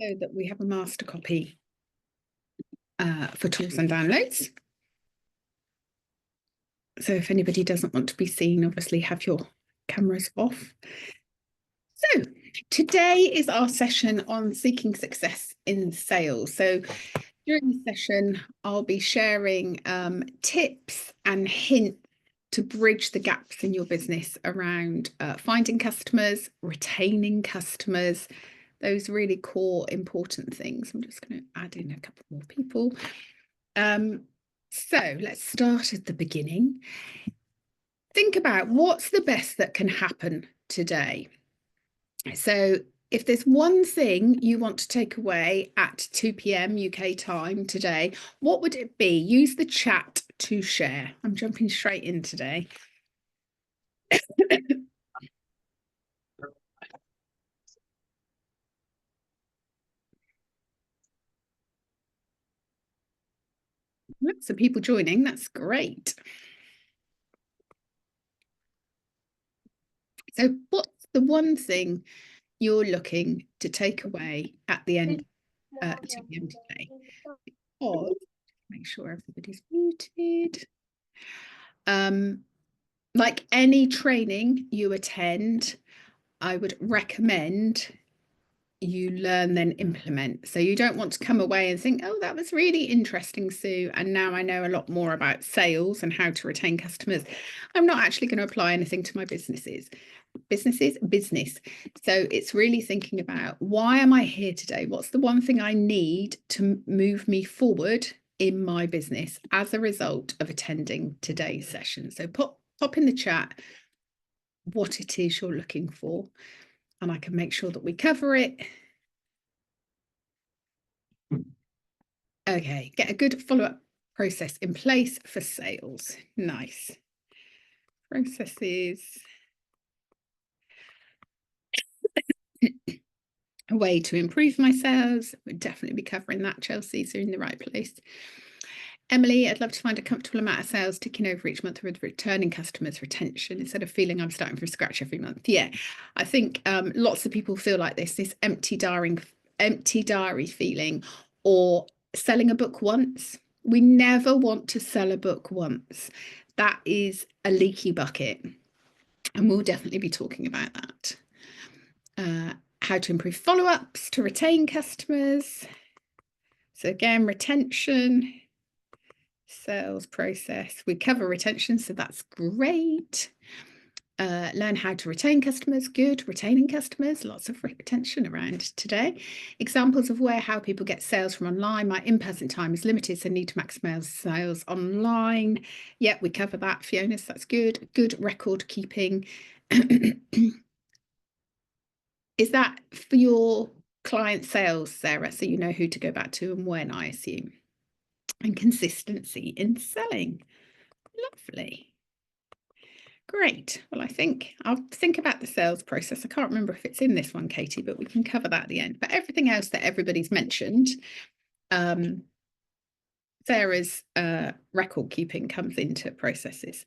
so that we have a master copy for tools and downloads. So if anybody doesn't want to be seen, obviously have your cameras off. So today is our session on seeking success in sales. So during the session, I'll be sharing tips and hints to bridge the gaps in your business around finding customers, retaining customers, those really core important things. I'm just going to add in a couple more people. So let's start at the beginning. Think about what's the best that can happen today. So if there's one thing you want to take away at 2 p.m. UK time today, what would it be? Use the chat to share. I'm jumping straight in today. Lots of people joining. That's great. So what's the one thing you're looking to take away at the end 2 p.m. today? Or make sure everybody's muted. Like any training you attend, I would recommend you learn, then implement. So you don't want to come away and think, oh, that was really interesting, Sue, and now I know a lot more about sales and how to retain customers. I'm not actually going to apply anything to my business. So it's really thinking about, why am I here today? What's the one thing I need to move me forward in my business as a result of attending today's session? So pop in the chat what it is you're looking for, and I can make sure that we cover it. Okay, get a good follow-up process in place for sales. Nice. Processes. A way to improve my sales. We'll definitely be covering that, Chelsea, so you're in the right place. Emily, I'd love to find a comfortable amount of sales ticking over each month with returning customers, retention, instead of feeling I'm starting from scratch every month. Yeah, I think lots of people feel like this empty diary feeling, or selling a book once. We never want to sell a book once. That is a leaky bucket. And we'll definitely be talking about that. How to improve follow-ups to retain customers. So again, retention, sales process. We cover retention, so that's great. Learn how to retain customers. Good. Retaining customers, lots of retention around today. Examples of how people get sales from online. My in-person time is limited, so need to maximize sales online. Yeah, we cover that, Fiona, so that's good. Good record keeping. Is that for your client sales, Sarah? So you know who to go back to and when, I assume. And consistency in selling. Lovely. Great. Well, I think I'll think about the sales process. I can't remember if it's in this one, Katie, but we can cover that at the end. But everything else that everybody's mentioned, Sarah's record keeping comes into processes.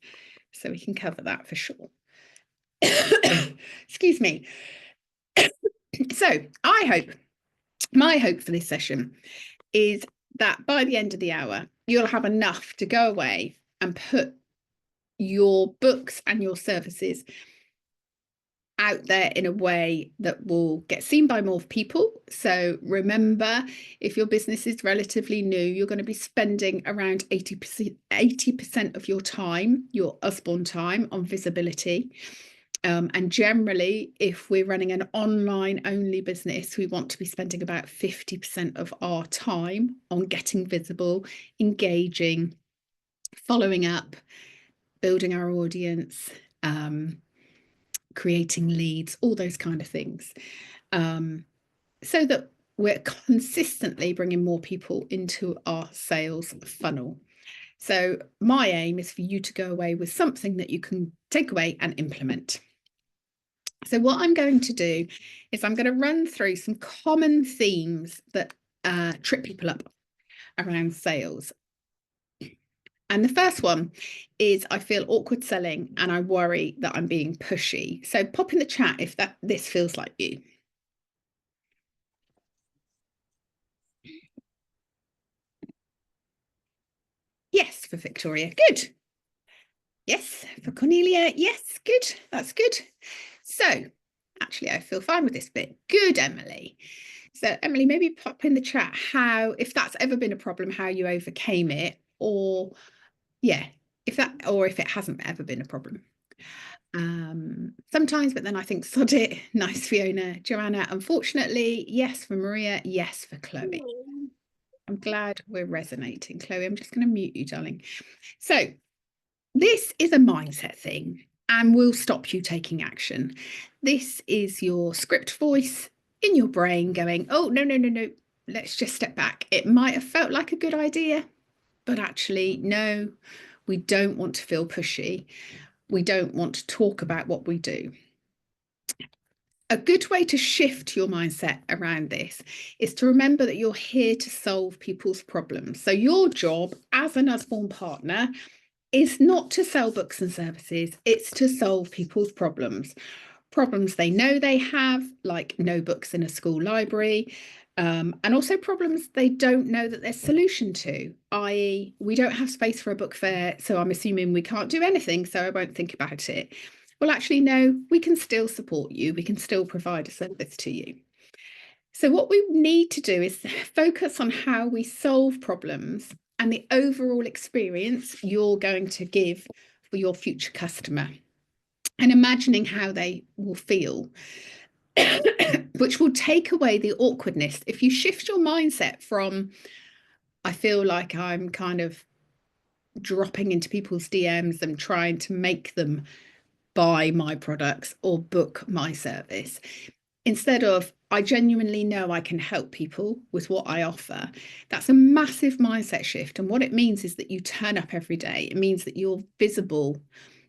So we can cover that for sure. Excuse me. So my hope for this session is that by the end of the hour, you'll have enough to go away and put your books and your services out there in a way that will get seen by more people. So remember, if your business is relatively new, you're going to be spending around 80% of your time, your Usborne time, on visibility. And generally, if we're running an online only business, we want to be spending about 50% of our time on getting visible, engaging, following up, building our audience, creating leads, all those kind of things, so that we're consistently bringing more people into our sales funnel. So my aim is for you to go away with something that you can take away and implement. So what I'm going to do is I'm going to run through some common themes that trip people up around sales. And the first one is, I feel awkward selling and I worry that I'm being pushy. So pop in the chat if this feels like you. Yes, for Victoria. Good. Yes, for Cornelia. Yes, good. That's good. So actually, I feel fine with this bit. Good, Emily. So Emily, maybe pop in the chat how, if that's ever been a problem, how you overcame it, or yeah, if it hasn't ever been a problem. Sometimes, but then I think sod it. Nice, Fiona. Joanna, unfortunately, yes for Maria, yes for Chloe. I'm glad we're resonating. Chloe, I'm just going to mute you, darling. So this is a mindset thing and will stop you taking action. This is your script voice in your brain going, oh, no, no, no, no. Let's just step back. It might have felt like a good idea, but actually, no, we don't want to feel pushy. We don't want to talk about what we do. A good way to shift your mindset around this is to remember that you're here to solve people's problems. So your job as an Usborne partner is not to sell books and services, it's to solve people's problems. Problems they know they have, like no books in a school library, and also problems they don't know that there's solution to, i.e. we don't have space for a book fair, so I'm assuming we can't do anything, so I won't think about it. Well, actually, no, we can still support you. We can still provide a service to you. So what we need to do is focus on how we solve problems and the overall experience you're going to give for your future customer, and imagining how they will feel, which will take away the awkwardness. If you shift your mindset from, I feel like I'm kind of dropping into people's DMs and trying to make them buy my products or book my service, instead of, I genuinely know I can help people with what I offer, that's a massive mindset shift. And what it means is that you turn up every day. It means that you're visible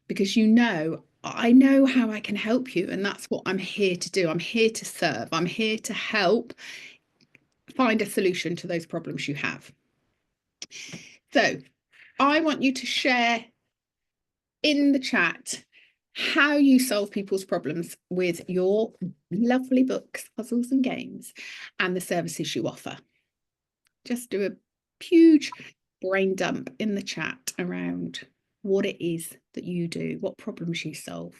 because you know, I know how I can help you. And that's what I'm here to do. I'm here to serve. I'm here to help find a solution to those problems you have. So I want you to share in the chat how you solve people's problems with your lovely books, puzzles and games, and the services you offer. Just do a huge brain dump in the chat around what it is that you do, what problems you solve.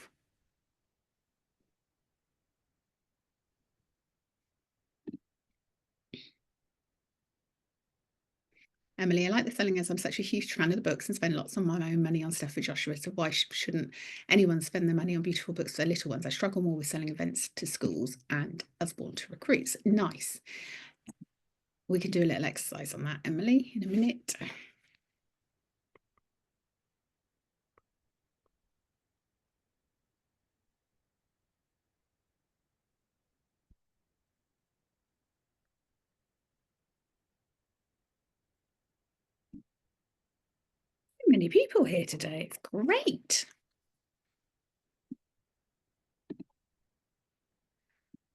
Emily, I like the selling as I'm such a huge fan of the books and spend lots of my own money on stuff for Joshua. So why shouldn't anyone spend their money on beautiful books for their little ones? I struggle more with selling events to schools and Usborne to recruits. Nice. We can do a little exercise on that, Emily, in a minute. Many people here today. It's great.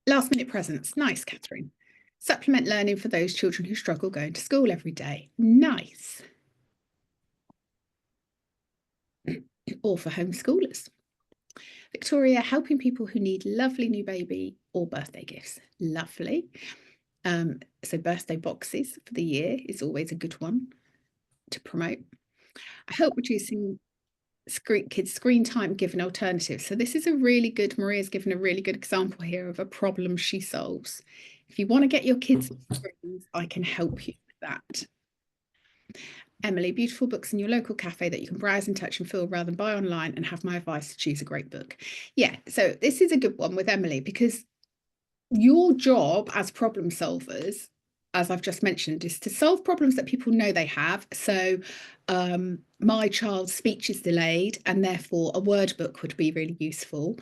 Last minute presents. Nice, Catherine. Supplement learning for those children who struggle going to school every day. Nice. Or for homeschoolers. Victoria, helping people who need lovely new baby or birthday gifts. Lovely. So birthday boxes for the year is always a good one to promote. I help reducing kids' screen time, given alternatives. So this is a really good, Maria's given a really good example here of a problem she solves. If you want to get your kids screens, I can help you with that. Emily, beautiful books in your local cafe that you can browse and touch and feel rather than buy online, and have my advice to choose a great book. Yeah, so this is a good one with Emily, because your job as problem solvers, as I've just mentioned, is to solve problems that people know they have. So my child's speech is delayed and therefore a word book would be really useful,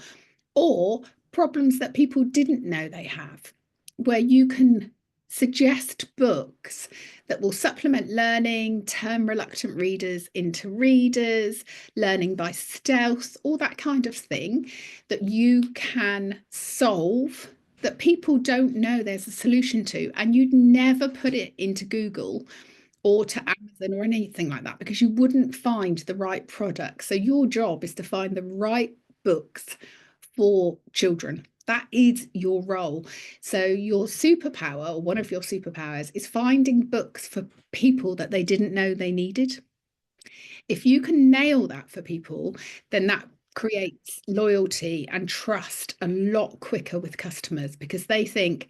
or problems that people didn't know they have, where you can suggest books that will supplement learning, turn reluctant readers into readers, learning by stealth, all that kind of thing that you can solve, that people don't know there's a solution to, and you'd never put it into Google or to Amazon or anything like that, because you wouldn't find the right product. So your job is to find the right books for children. That is your role. So your superpower, or one of your superpowers, is finding books for people that they didn't know they needed. If you can nail that for people, then that creates loyalty and trust a lot quicker with customers, because they think,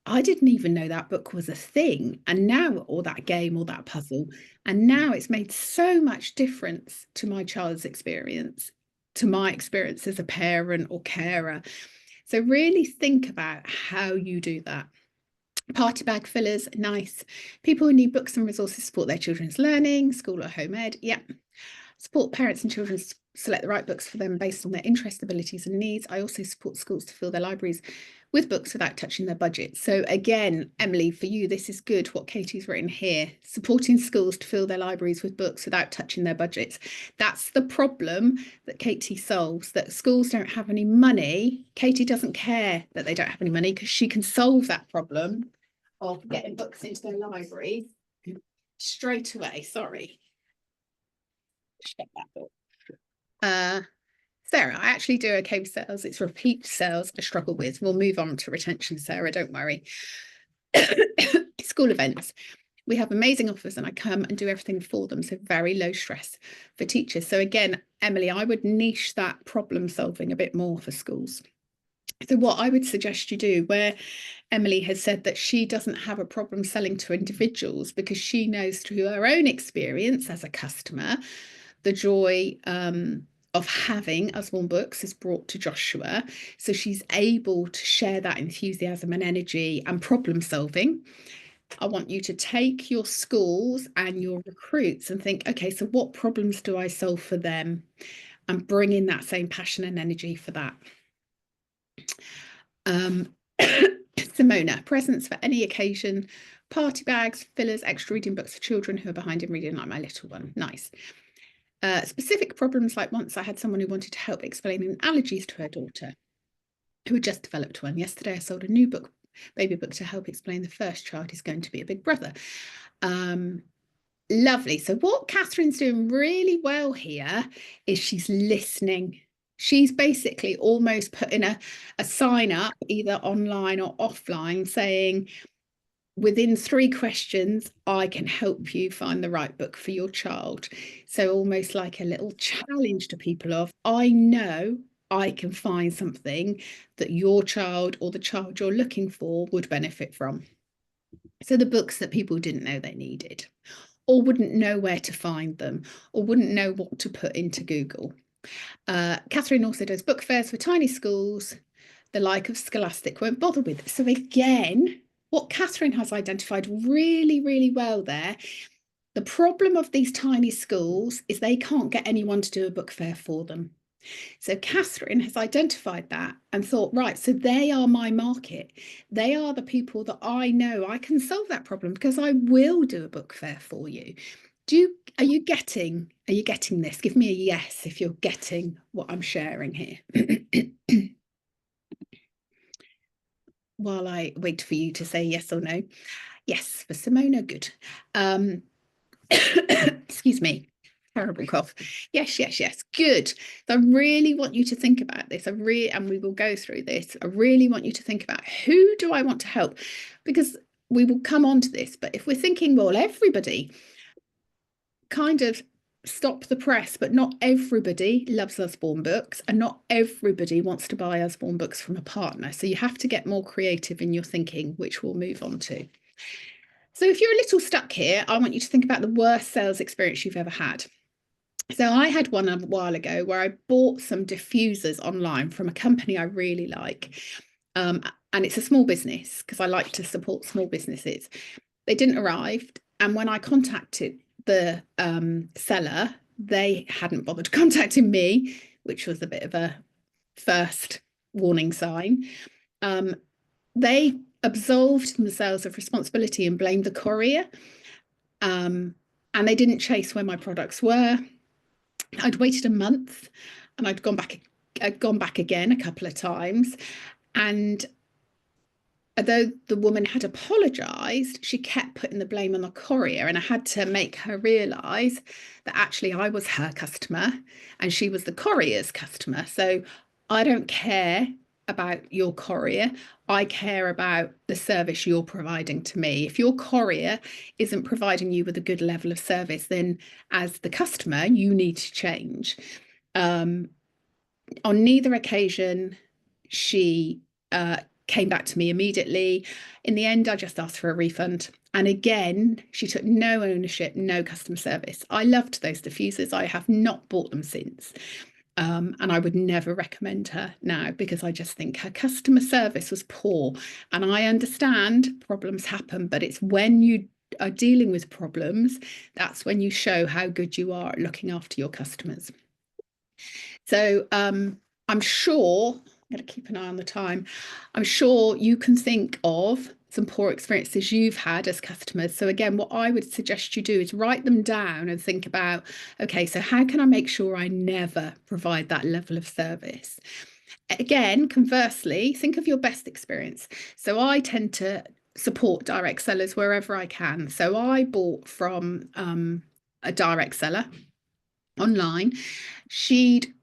I didn't even know that book was a thing. And now, or that game or that puzzle. And now it's made so much difference to my child's experience, to my experience as a parent or carer. So really think about how you do that. Party bag fillers, nice. People who need books and resources to support their children's learning, school or home ed. Yeah. Support parents and children select the right books for them based on their interests, abilities and needs. I also support schools to fill their libraries with books without touching their budget. So again, Emily, for you, this is good, what Katie's written here. Supporting schools to fill their libraries with books without touching their budgets. That's the problem that Katie solves, that schools don't have any money. Katie doesn't care that they don't have any money, because she can solve that problem of getting books into their libraries straight away. Sorry. Shut that door. Sarah, I actually do okay with sales. It's repeat sales I struggle with. We'll move on to retention, Sarah, don't worry. School events. We have amazing offers and I come and do everything for them. So very low stress for teachers. So again, Emily, I would niche that problem solving a bit more for schools. So what I would suggest you do, where Emily has said that she doesn't have a problem selling to individuals because she knows through her own experience as a customer, the joy of having Usborne Books is brought to Joshua. So she's able to share that enthusiasm and energy and problem solving. I want you to take your schools and your recruits and think, okay, so what problems do I solve for them? And bring in that same passion and energy for that. Simona, presents for any occasion, party bags, fillers, extra reading books for children who are behind in reading, like my little one. Nice. Specific problems, like once I had someone who wanted to help explaining allergies to her daughter, who had just developed one. Yesterday I sold a new book, baby book, to help explain the first child is going to be a big brother. Lovely. So what Catherine's doing really well here is she's listening. She's basically almost putting a sign up, either online or offline, saying, within 3 questions, I can help you find the right book for your child. So almost like a little challenge to people of, I know I can find something that your child or the child you're looking for would benefit from. So the books that people didn't know they needed, or wouldn't know where to find them, or wouldn't know what to put into Google. Catherine also does book fairs for tiny schools, the like of Scholastic won't bother with. So again, what Catherine has identified really, really well there, the problem of these tiny schools is they can't get anyone to do a book fair for them. So Catherine has identified that and thought, right, so they are my market. They are the people that I know I can solve that problem, because I will do a book fair for you. Are you getting this? Give me a yes if you're getting what I'm sharing here. While I wait for you to say yes or no. Yes, for Simona, good. Excuse me, terrible cough. Yes, good. So I really want you to think about this. And we will go through this. I really want you to think about, who do I want to help? Because we will come on to this, but if we're thinking, well, everybody, kind of stop the press, but not everybody loves Usborne Books and not everybody wants to buy Usborne Books from a partner. So you have to get more creative in your thinking, which we'll move on to. So if you're a little stuck here, I want you to think about the worst sales experience you've ever had. So I had one a while ago where I bought some diffusers online from a company I really like. And it's a small business because I like to support small businesses. They didn't arrive. And when I contacted the seller, they hadn't bothered contacting me, which was a bit of a first warning sign. They absolved themselves of responsibility and blamed the courier. And they didn't chase where my products were. I'd waited a month and I'd gone back again a couple of times. And although the woman had apologized, she kept putting the blame on the courier, and I had to make her realize that actually I was her customer and she was the courier's customer. So I don't care about your courier. I care about the service you're providing to me. If your courier isn't providing you with a good level of service, then as the customer, you need to change. On neither occasion, she came back to me immediately. In the end, I just asked for a refund. And again, she took no ownership, no customer service. I loved those diffusers. I have not bought them since. And I would never recommend her now because I just think her customer service was poor. And I understand problems happen, but it's when you are dealing with problems, that's when you show how good you are at looking after your customers. So I'm sure, I'm going to keep an eye on the time. I'm sure you can think of some poor experiences you've had as customers. So again, what I would suggest you do is write them down and think about, okay, so how can I make sure I never provide that level of service? Again, conversely, think of your best experience. So I tend to support direct sellers wherever I can. So I bought from a direct seller online. She'd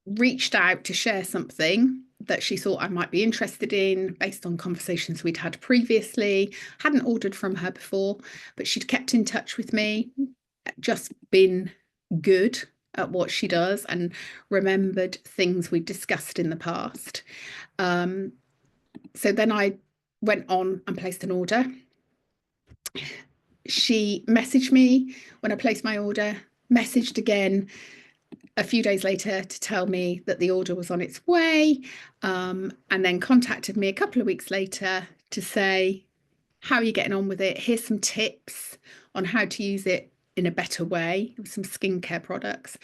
reached out to share something that she thought I might be interested in based on conversations we'd had previously. Hadn't ordered from her before, but she'd kept in touch with me, just been good at what she does and remembered things we'd discussed in the past. So then I went on and placed an order. She messaged me when I placed my order, messaged again a few days later to tell me that the order was on its way, and then contacted me a couple of weeks later to say, how are you getting on with it? Here's some tips on how to use it in a better way, with some skincare products,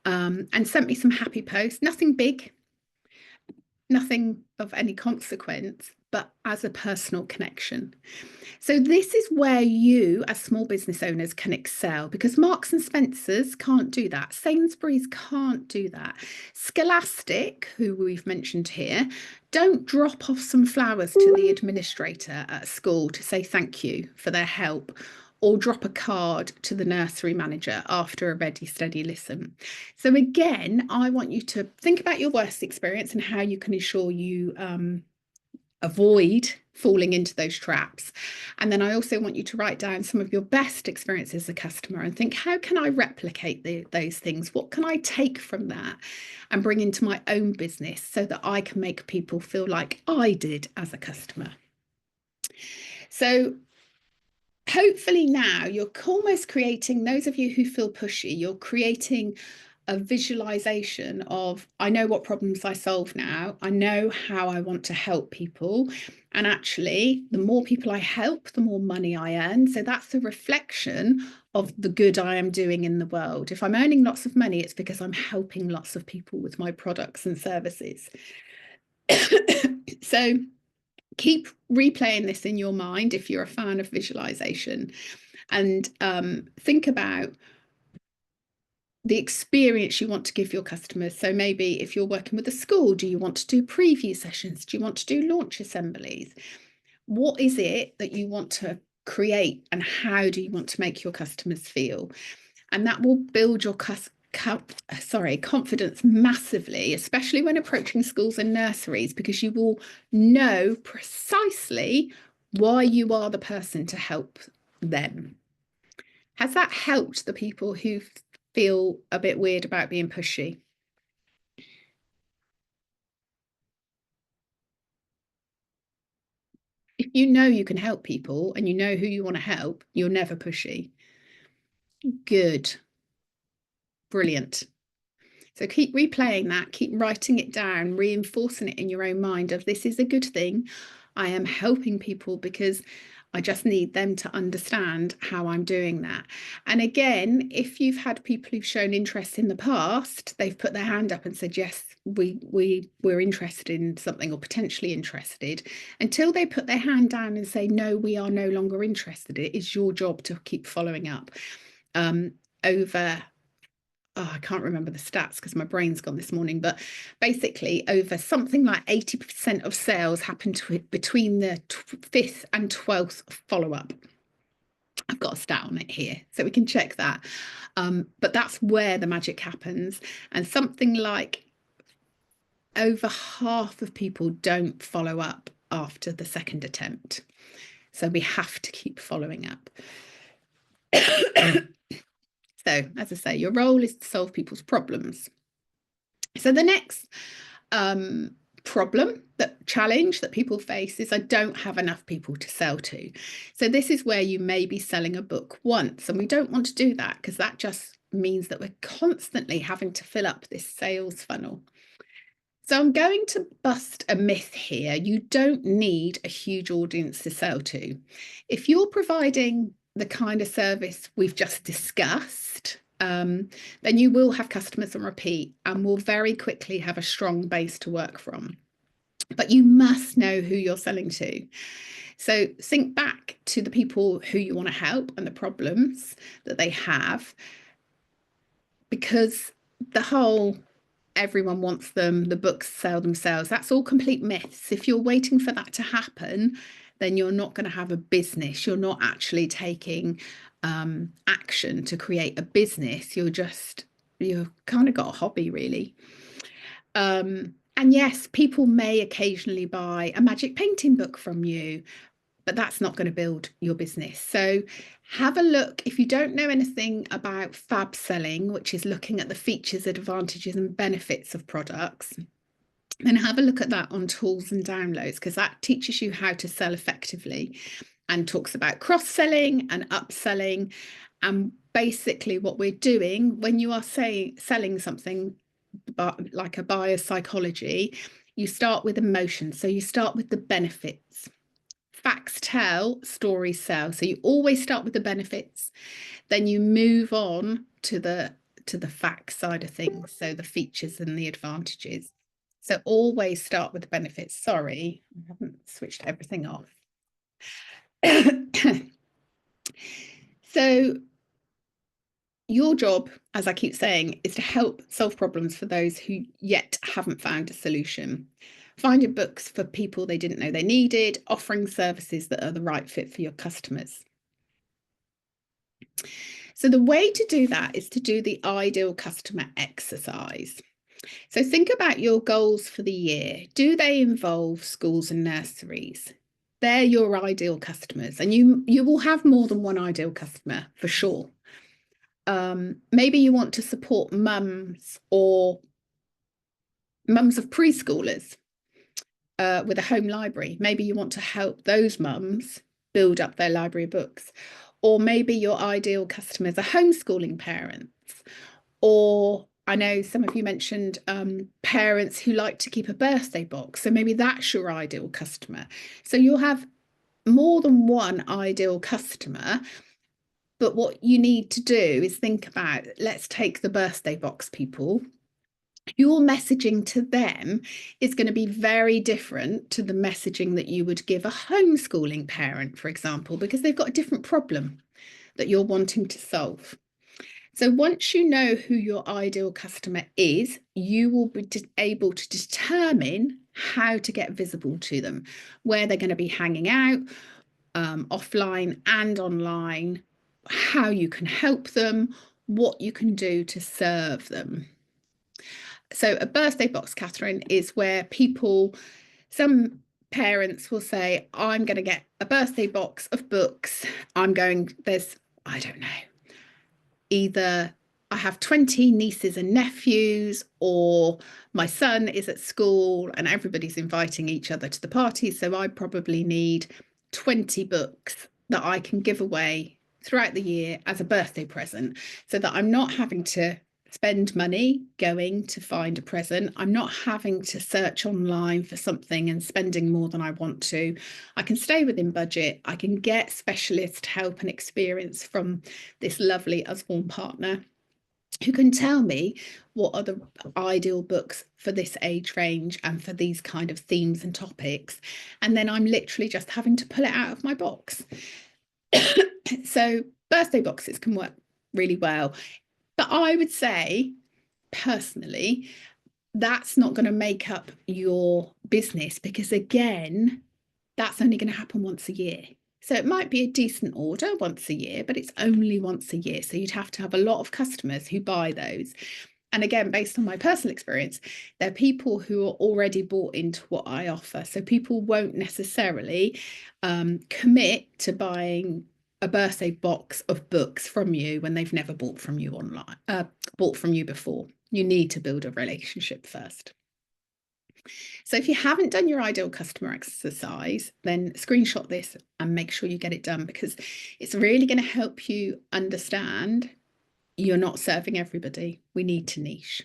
and sent me some happy posts. Nothing big, nothing of any consequence, but as a personal connection. So this is where you, as small business owners, can excel, because Marks and Spencer's can't do that. Sainsbury's can't do that. Scholastic, who we've mentioned here, don't drop off some flowers to the administrator at school to say thank you for their help, or drop a card to the nursery manager after a ready, steady listen. So again, I want you to think about your worst experience and how you can ensure you avoid falling into those traps. And then I also want you to write down some of your best experiences as a customer and think, how can I replicate those things? What can I take from that and bring into my own business so that I can make people feel like I did as a customer? So hopefully now you're almost creating, those of you who feel pushy, you're creating a visualization of, I know what problems I solve now. I know how I want to help people. And actually, the more people I help, the more money I earn. So that's a reflection of the good I am doing in the world. If I'm earning lots of money, it's because I'm helping lots of people with my products and services. So keep replaying this in your mind if you're a fan of visualization, and think about the experience you want to give your customers. So maybe if you're working with a school, do you want to do preview sessions? Do you want to do launch assemblies? What is it that you want to create, and how do you want to make your customers feel? And that will build your confidence massively, especially when approaching schools and nurseries, because you will know precisely why you are the person to help them. Has that helped the people who feel a bit weird about being pushy? If you know you can help people and you know who you want to help, you're never pushy. Good. Brilliant. So keep replaying that, keep writing it down, reinforcing it in your own mind of, this is a good thing. I am helping people because I just need them to understand how I'm doing that. And again, if you've had people who've shown interest in the past, they've put their hand up and said, yes, we're interested in something, or potentially interested. Until they put their hand down and say, no, we are no longer interested, it is your job to keep following up. I can't remember the stats because my brain's gone this morning, but basically over something like 80% of sales happen between the 5th and 12th follow-up. I've got a stat on it here, so we can check that. But that's where the magic happens. And something like over half of people don't follow up after the second attempt. So we have to keep following up. So, as I say, your role is to solve people's problems. So the next challenge that people face is I don't have enough people to sell to. So this is where you may be selling a book once, and we don't want to do that because that just means that we're constantly having to fill up this sales funnel. So I'm going to bust a myth here. You don't need a huge audience to sell to. If you're providing the kind of service we've just discussed, then you will have customers on repeat and will very quickly have a strong base to work from. But you must know who you're selling to. So think back to the people who you want to help and the problems that they have, because the whole everyone wants them, the books sell themselves, that's all complete myths. If you're waiting for that to happen, then you're not going to have a business. You're not actually taking action to create a business. You've kind of got a hobby, really. And yes, people may occasionally buy a magic painting book from you, but that's not going to build your business. So have a look. If you don't know anything about fab selling, which is looking at the features, advantages and benefits of products, then have a look at that on tools and downloads, because that teaches you how to sell effectively and talks about cross-selling and upselling. And basically what we're doing when you are selling something like a buyer's psychology, you start with emotion. So you start with the benefits. Facts tell, stories sell. So you always start with the benefits, then you move on to the facts side of things, so the features and the advantages. So always start with the benefits. Sorry, I haven't switched everything off. So your job, as I keep saying, is to help solve problems for those who yet haven't found a solution. Finding books for people they didn't know they needed, offering services that are the right fit for your customers. So the way to do that is to do the ideal customer exercise. So think about your goals for the year. Do they involve schools and nurseries? They're your ideal customers, and you will have more than one ideal customer for sure. Maybe you want to support mums of preschoolers with a home library. Maybe you want to help those mums build up their library of books. Or maybe your ideal customers are homeschooling parents. Or I know some of you mentioned parents who like to keep a birthday box. So maybe that's your ideal customer. So you'll have more than one ideal customer. But what you need to do is think about, let's take the birthday box people. Your messaging to them is going to be very different to the messaging that you would give a homeschooling parent, for example, because they've got a different problem that you're wanting to solve. So once you know who your ideal customer is, you will be able to determine how to get visible to them, where they're going to be hanging out, offline and online, how you can help them, what you can do to serve them. So a birthday box, Catherine, is where some parents will say, I'm going to get a birthday box of books. I don't know, either I have 20 nieces and nephews, or my son is at school and everybody's inviting each other to the party. So I probably need 20 books that I can give away throughout the year as a birthday present, so that I'm not having to spend money going to find a present. I'm not having to search online for something and spending more than I want to. I can stay within budget. I can get specialist help and experience from this lovely Usborne partner who can tell me what are the ideal books for this age range and for these kind of themes and topics. And then I'm literally just having to pull it out of my box. So birthday boxes can work really well. But I would say, personally, that's not going to make up your business, because, again, that's only going to happen once a year. So it might be a decent order once a year, but it's only once a year. So you'd have to have a lot of customers who buy those. And again, based on my personal experience, they're people who are already bought into what I offer. So people won't necessarily commit to buying a birthday box of books from you when they've never bought from you online, bought from you before. You need to build a relationship first. So if you haven't done your ideal customer exercise, then screenshot this and make sure you get it done, because it's really going to help you understand you're not serving everybody. We need to niche.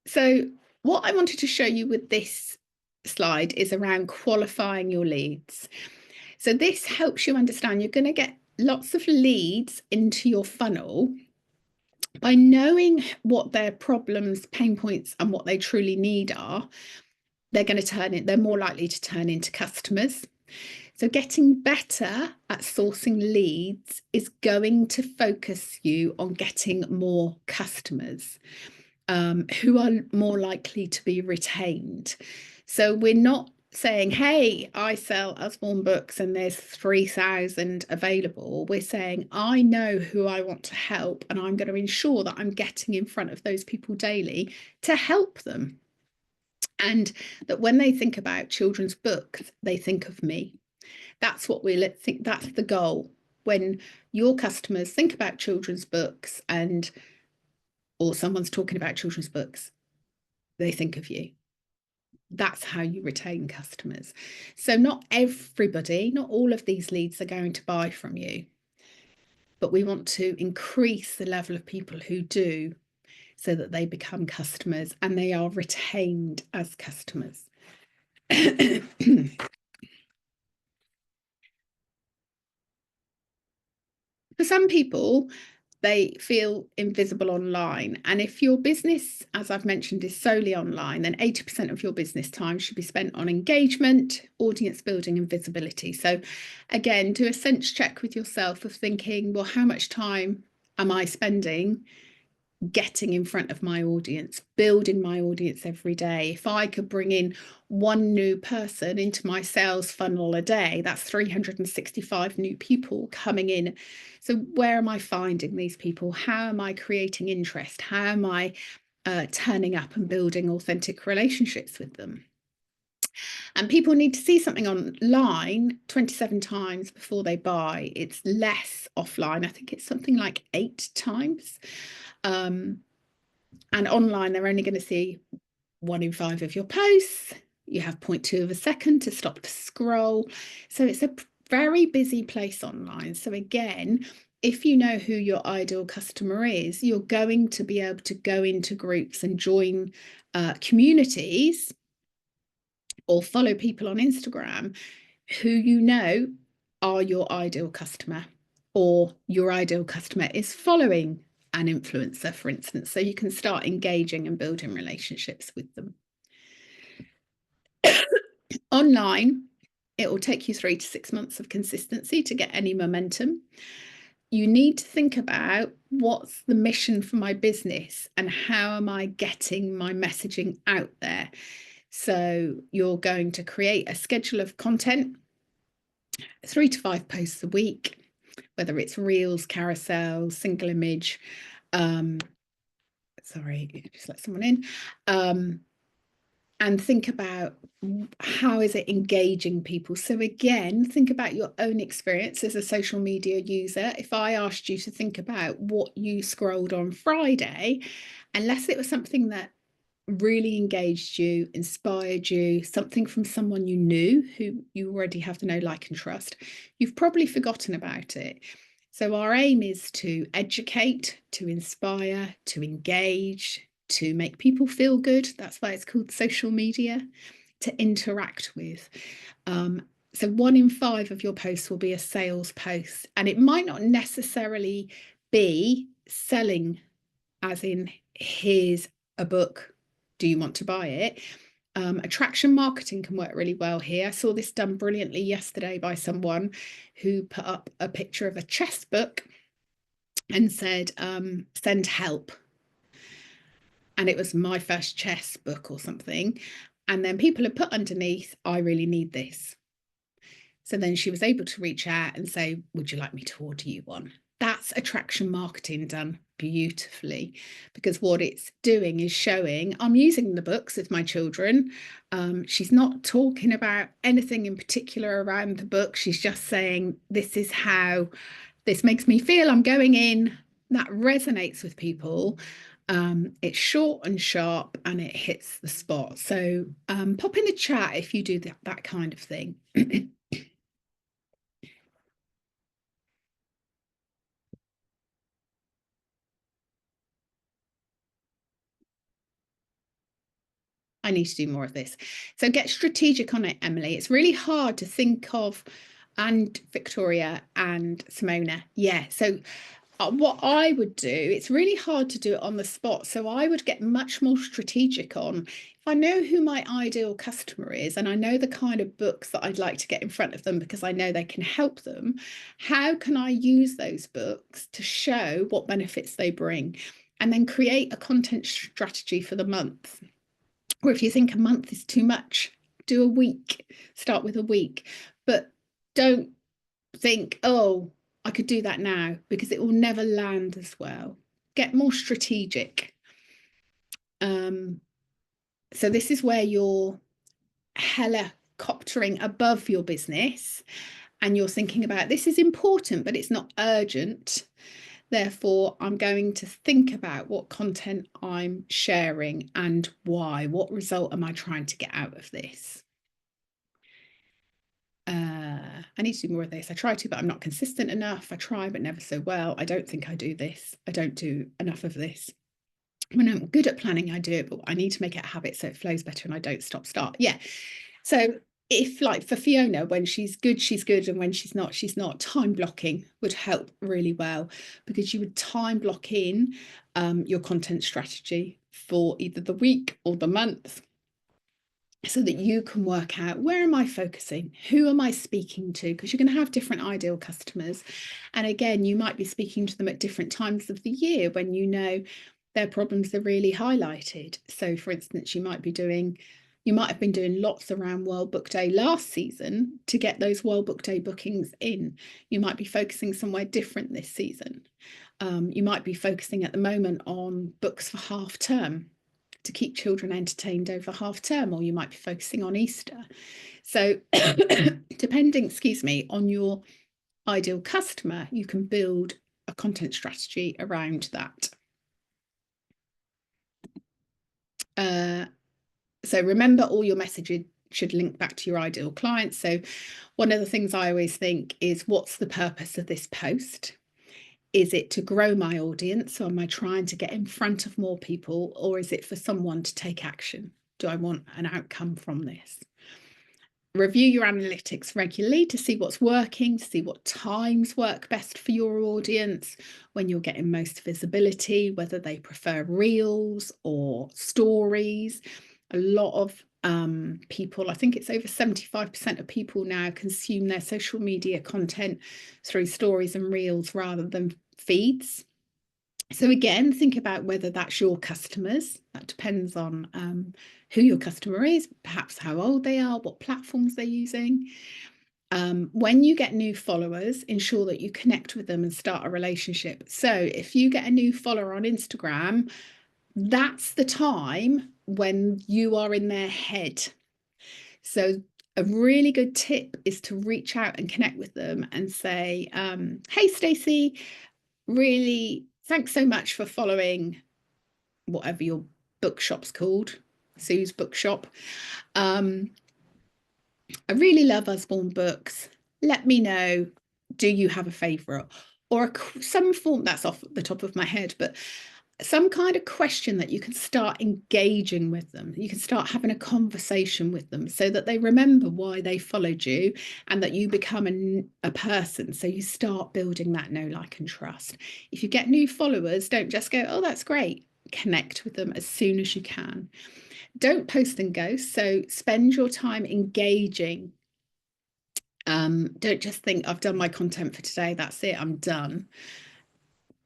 So what I wanted to show you with this slide is around qualifying your leads. So this helps you understand you're going to get lots of leads into your funnel by knowing what their problems, pain points, and what they truly need are. They're more likely to turn into customers. So getting better at sourcing leads is going to focus you on getting more customers who are more likely to be retained. So we're not saying, hey, I sell Usborne books and there's 3,000 available. We're saying, I know who I want to help, and I'm going to ensure that I'm getting in front of those people daily to help them. And that when they think about children's books, they think of me. That's what we think. That's the goal. When your customers think about children's books or someone's talking about children's books, they think of you. That's how you retain customers. So not everybody, not all of these leads are going to buy from you, but we want to increase the level of people who do, so that they become customers and they are retained as customers. For some people, they feel invisible online. And if your business, as I've mentioned, is solely online, then 80% of your business time should be spent on engagement, audience building, and visibility. So again, do a sense check with yourself of thinking, well, how much time am I spending getting in front of my audience, building my audience every day? If I could bring in one new person into my sales funnel a day, that's 365 new people coming in. So where am I finding these people? How am I creating interest? How am I turning up and building authentic relationships with them? And people need to see something online 27 times before they buy. It's less offline. I think it's something like 8 times. And online, they're only going to see 1 in 5 of your posts. You have 0.2 of a second to stop the scroll. So it's a very busy place online. So again, if you know who your ideal customer is, you're going to be able to go into groups and join communities or follow people on Instagram who you know are your ideal customer, or your ideal customer is following an influencer, for instance, so you can start engaging and building relationships with them. Online, it will take you 3 to 6 months of consistency to get any momentum. You need to think about, what's the mission for my business and how am I getting my messaging out there? So you're going to create a schedule of content, 3 to 5 posts a week, whether it's reels, carousels, single image. Sorry, just let someone in. And think about, how is it engaging people? So again, think about your own experience as a social media user. If I asked you to think about what you scrolled on Friday, unless it was something that really engaged you, inspired you, something from someone you knew who you already have to know, like, and trust, you've probably forgotten about it. So our aim is to educate, to inspire, to engage, to make people feel good. That's why it's called social media, to interact with. So 1 in 5 of your posts will be a sales post, and it might not necessarily be selling, as in, here's a book, do you want to buy it? Attraction marketing can work really well here. I saw this done brilliantly yesterday by someone who put up a picture of a chess book and said, send help. And it was my first chess book or something. And then people had put underneath, I really need this. So then she was able to reach out and say, would you like me to order you one? That's attraction marketing done beautifully, because what it's doing is showing I'm using the books with my children. She's not talking about anything in particular around the book. She's just saying, this is how this makes me feel. I'm going in. That resonates with people. It's short and sharp and it hits the spot. So pop in the chat if you do that kind of thing. I need to do more of this. So get strategic on it, Emily. It's really hard to think of, and Victoria and Simona. Yeah. So what I would do, it's really hard to do it on the spot. So I would get much more strategic on, if I know who my ideal customer is and I know the kind of books that I'd like to get in front of them because I know they can help them, how can I use those books to show what benefits they bring? And then create a content strategy for the month. Or if you think a month is too much, do a week, start with a week. But don't think, oh, I could do that now, because it will never land as well. Get more strategic. So this is where you're helicoptering above your business and you're thinking about, this is important, but it's not urgent. Therefore, I'm going to think about what content I'm sharing and why. What result am I trying to get out of this? I need to do more of this. I try to, but I'm not consistent enough. I try, but never so well. I don't think I do this. I don't do enough of this. When I'm good at planning, I do it, but I need to make it a habit so it flows better and I don't start. Yeah. So if, like for Fiona, when she's good, and when she's not, time blocking would help really well, because you would time block in your content strategy for either the week or the month, so that you can work out, where am I focusing? Who am I speaking to? Because you're going to have different ideal customers. And again, you might be speaking to them at different times of the year when you know their problems are really highlighted. So for instance, you might have been doing lots around World Book Day last season to get those World Book Day bookings in. You might be focusing somewhere different this season. You might be focusing at the moment on books for half term to keep children entertained over half term, or you might be focusing on Easter. So depending, on your ideal customer, you can build a content strategy around that. So remember, all your messages should link back to your ideal client. So one of the things I always think is, what's the purpose of this post? Is it to grow my audience? So am I trying to get in front of more people, or is it for someone to take action? Do I want an outcome from this? Review your analytics regularly to see what's working, to see what times work best for your audience, when you're getting most visibility, whether they prefer reels or stories. A lot of people, I think it's over 75% of people now, consume their social media content through stories and reels rather than feeds. So again, think about whether that's your customers. That depends on who your customer is, perhaps how old they are, what platforms they're using. When you get new followers, ensure that you connect with them and start a relationship. So if you get a new follower on Instagram, that's the time when you are in their head. So a really good tip is to reach out and connect with them and say, hey, Stacey, really, thanks so much for following whatever your bookshop's called, Sue's Bookshop. I really love Usborne books. Let me know, do you have a favourite? Or some form, that's off the top of my head, but some kind of question that you can start engaging with them. You can start having a conversation with them so that they remember why they followed you, and that you become a person. So you start building that know, like, and trust. If you get new followers, don't just go, oh, that's great. Connect with them as soon as you can. Don't post and ghost. So spend your time engaging. Don't just think, I've done my content for today, that's it, I'm done.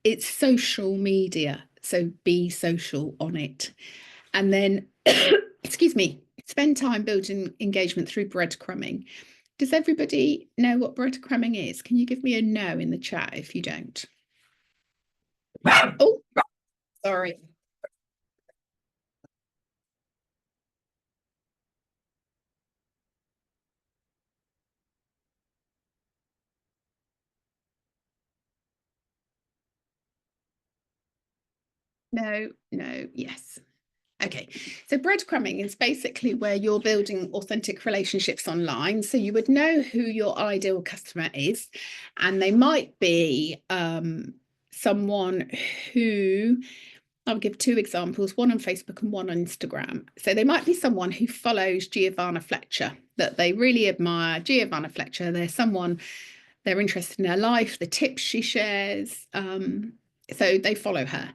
It's social media, so be social on it. And then, spend time building engagement through breadcrumbing. Does everybody know what breadcrumbing is? Can you give me a no in the chat if you don't? Oh, sorry. No, no, yes. Okay, so breadcrumbing is basically where you're building authentic relationships online. So you would know who your ideal customer is, and they might be someone who, I'll give two examples, one on Facebook and one on Instagram. So they might be someone who follows Giovanna Fletcher, that they really admire Giovanna Fletcher. They're someone, they're interested in her life, the tips she shares. So they follow her.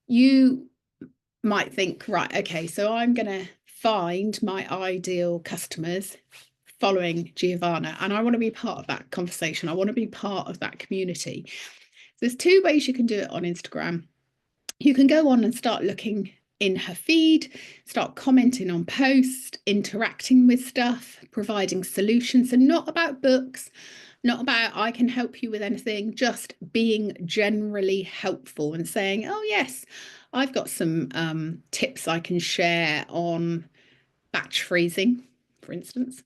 You might think, right, okay, so I'm going to find my ideal customers following Giovanna, and I want to be part of that conversation. I want to be part of that community. There's two ways you can do it on Instagram. You can go on and start looking in her feed, start commenting on posts, interacting with stuff, providing solutions, and not about books, not about I can help you with anything, just being generally helpful and saying, oh, yes, I've got some tips I can share on batch freezing, for instance.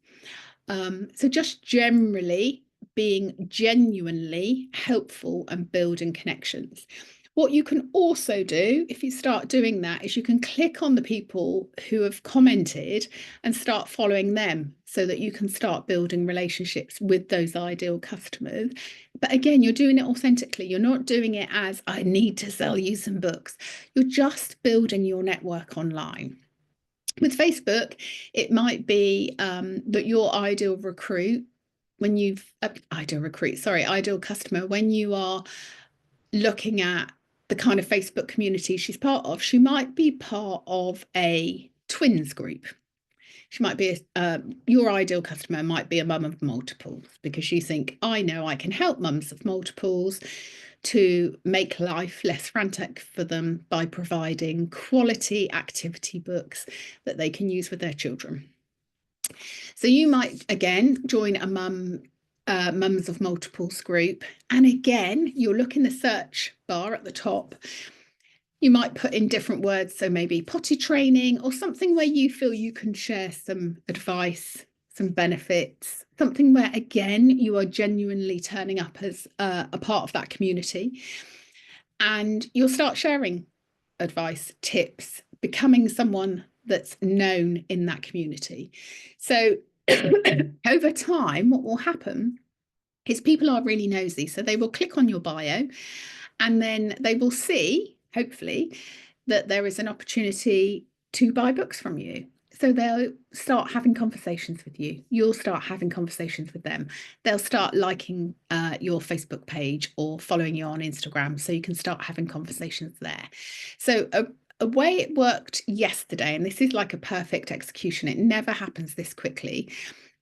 So just generally being genuinely helpful and building connections. What you can also do if you start doing that is you can click on the people who have commented and start following them so that you can start building relationships with those ideal customers. But again, you're doing it authentically. You're not doing it as I need to sell you some books. You're just building your network online. With Facebook, it might be that your ideal recruit, when you've ideal recruit, sorry, ideal customer, when you are looking at the kind of Facebook community she's part of, she might be part of a twins group. She might be your ideal customer might be a mum of multiples because you think, I know I can help mums of multiples to make life less frantic for them by providing quality activity books that they can use with their children. So you might again join a mums of multiples group, and again you'll look in the search bar at the top. You might put in different words, so maybe potty training or something where you feel you can share some advice, some benefits, something where again you are genuinely turning up as a part of that community, and you'll start sharing advice, tips, becoming someone that's known in that community. So over time, what will happen is people are really nosy. So they will click on your bio and then they will see, hopefully, that there is an opportunity to buy books from you. So they'll start having conversations with you. You'll start having conversations with them. They'll start liking your Facebook page or following you on Instagram so you can start having conversations there. So a way it worked yesterday, and this is like a perfect execution, it never happens this quickly,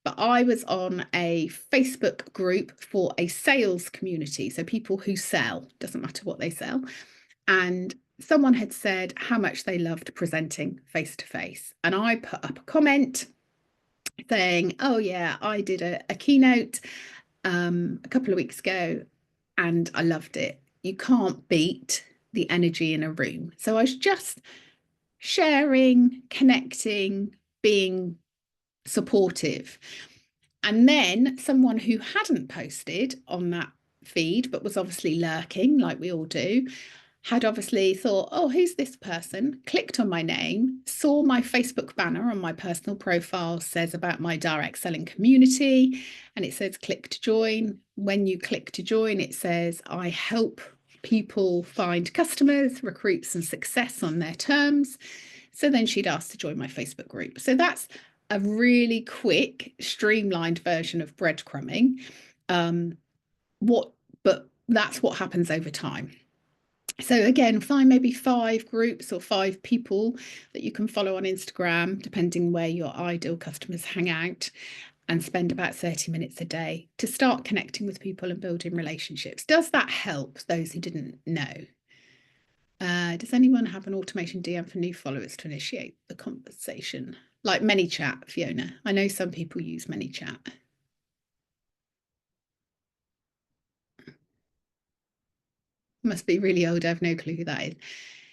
but I was on a Facebook group for a sales community. So people who sell, doesn't matter what they sell. And someone had said how much they loved presenting face to face. And I put up a comment saying, oh, yeah, I did a keynote a couple of weeks ago and I loved it. You can't beat the energy in a room. So I was just sharing, connecting, being supportive. And then someone who hadn't posted on that feed, but was obviously lurking, like we all do, had obviously thought, oh, who's this person? Clicked on my name, saw my Facebook banner on my personal profile says about my direct selling community, and it says click to join. When you click to join, it says I help people find customers, recruits, and success on their terms. So then she'd asked to join my Facebook group. So that's a really quick, streamlined version of breadcrumbing. But that's what happens over time. So again, find maybe 5 groups or 5 people that you can follow on Instagram, depending where your ideal customers hang out, and spend about 30 minutes a day to start connecting with people and building relationships. Does that help those who didn't know? Does anyone have an automation DM for new followers to initiate the conversation? Like ManyChat, Fiona. I know some people use ManyChat. Must be really old. I have no clue who that is.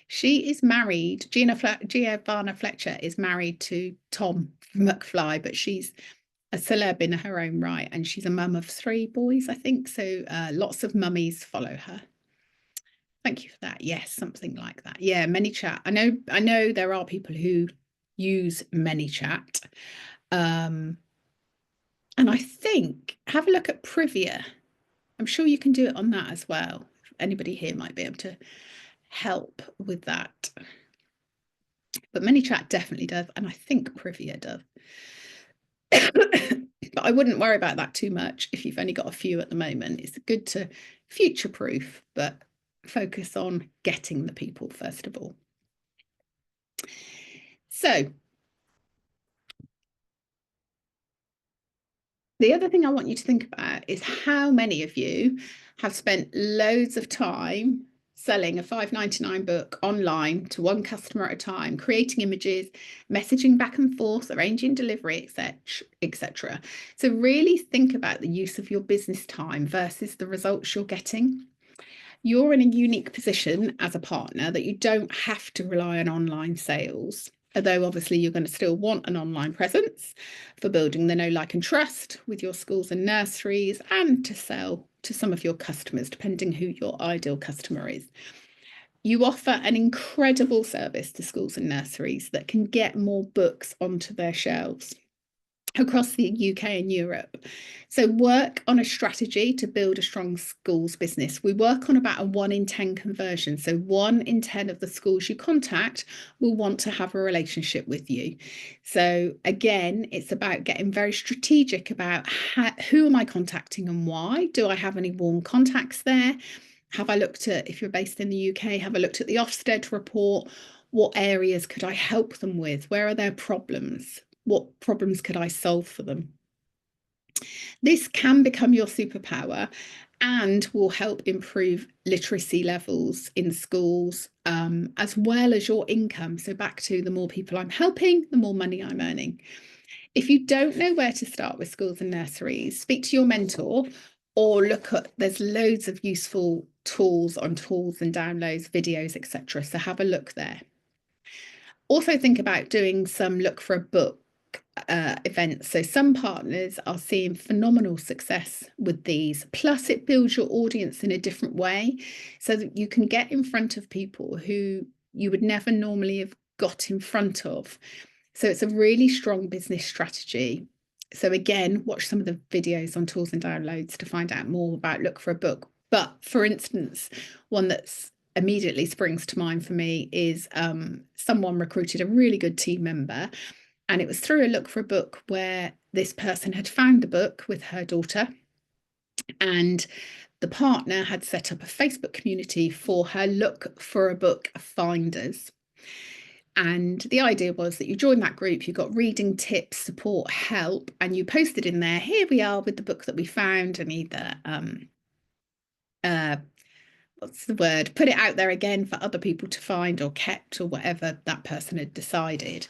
She is married. Giovanna Fletcher is married to Tom McFly, but she's a celeb in her own right, and she's a mum of 3 boys, I think. So lots of mummies follow her. Thank you for that. Yes, something like that. Yeah, ManyChat. I know there are people who use ManyChat. And I think have a look at Privia. I'm sure you can do it on that as well. Anybody here might be able to help with that. But ManyChat definitely does, and I think Privia does. But I wouldn't worry about that too much if you've only got a few at the moment. It's good to future-proof, but focus on getting the people first of all. So the other thing I want you to think about is how many of you have spent loads of time selling a £5.99 book online to one customer at a time, creating images, messaging back and forth, arranging delivery, etc. So really think about the use of your business time versus the results you're getting. You're in a unique position as a partner that you don't have to rely on online sales, although obviously you're going to still want an online presence for building the know, like and trust with your schools and nurseries, and to sell to some of your customers, depending who your ideal customer is. You offer an incredible service to schools and nurseries that can get more books onto their shelves across the UK and Europe. So work on a strategy to build a strong schools business. We work on about a 1 in 10 conversion. So 1 in 10 of the schools you contact will want to have a relationship with you. So again, it's about getting very strategic about who am I contacting and why? Do I have any warm contacts there? Have I looked at, if you're based in the UK, have I looked at the Ofsted report? What areas could I help them with? Where are their problems? What problems could I solve for them? This can become your superpower and will help improve literacy levels in schools, as well as your income. So back to the more people I'm helping, the more money I'm earning. If you don't know where to start with schools and nurseries, speak to your mentor or look at, there's loads of useful tools on tools and downloads, videos, etc. So have a look there. Also think about doing some look for a book events. So some partners are seeing phenomenal success with these. Plus it builds your audience in a different way so that you can get in front of people who you would never normally have got in front of. So it's a really strong business strategy. So again, watch some of the videos on tools and downloads to find out more about look for a book. But for instance, one that's immediately springs to mind for me is someone recruited a really good team member, and it was through a look for a book where this person had found the book with her daughter, and the partner had set up a Facebook community for her look for a book finders. And the idea was that you joined that group, you got reading tips, support, help, and you posted in there, here we are with the book that we found, and either what's the word, put it out there again for other people to find or kept or whatever that person had decided.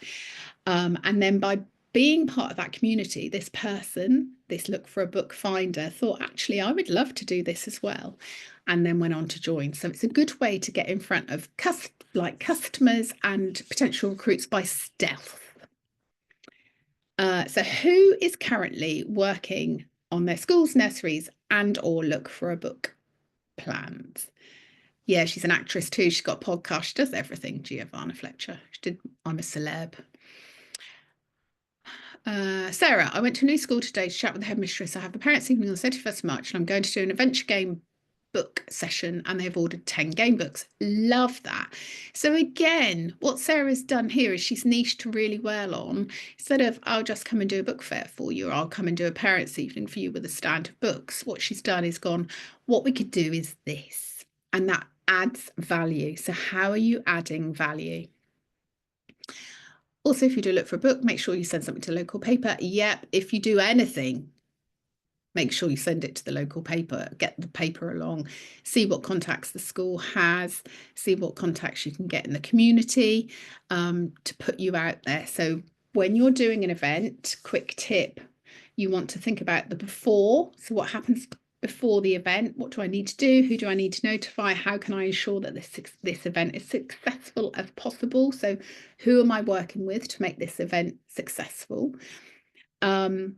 And then by being part of that community, this person, this look for a book finder, thought, actually, I would love to do this as well, and then went on to join. So it's a good way to get in front of customers and potential recruits by stealth. So who is currently working on their schools, nurseries, and or look for a book plans? Yeah, she's an actress too. She's got a podcast. She does everything, Giovanna Fletcher. She did I'm a Celeb. Sarah, I went to a new school today to chat with the headmistress. I have the parents' evening on the 31st of March, and I'm going to do an adventure game book session, and they've ordered 10 game books. Love that. So again, what Sarah's done here is she's niched really well on, instead of I'll just come and do a book fair for you, or I'll come and do a parents' evening for you with a stand of books. What she's done is gone, what we could do is this, and that adds value. So how are you adding value? Also, if you do look for a book, make sure you send something to local paper. Yep, if you do anything, make sure you send it to the local paper, get the paper along, see what contacts the school has, see what contacts you can get in the community to put you out there. So when you're doing an event, quick tip, you want to think about the before. So what happens before the event. What do I need to do? Who do I need to notify? How can I ensure that this event is successful as possible? So who am I working with to make this event successful? The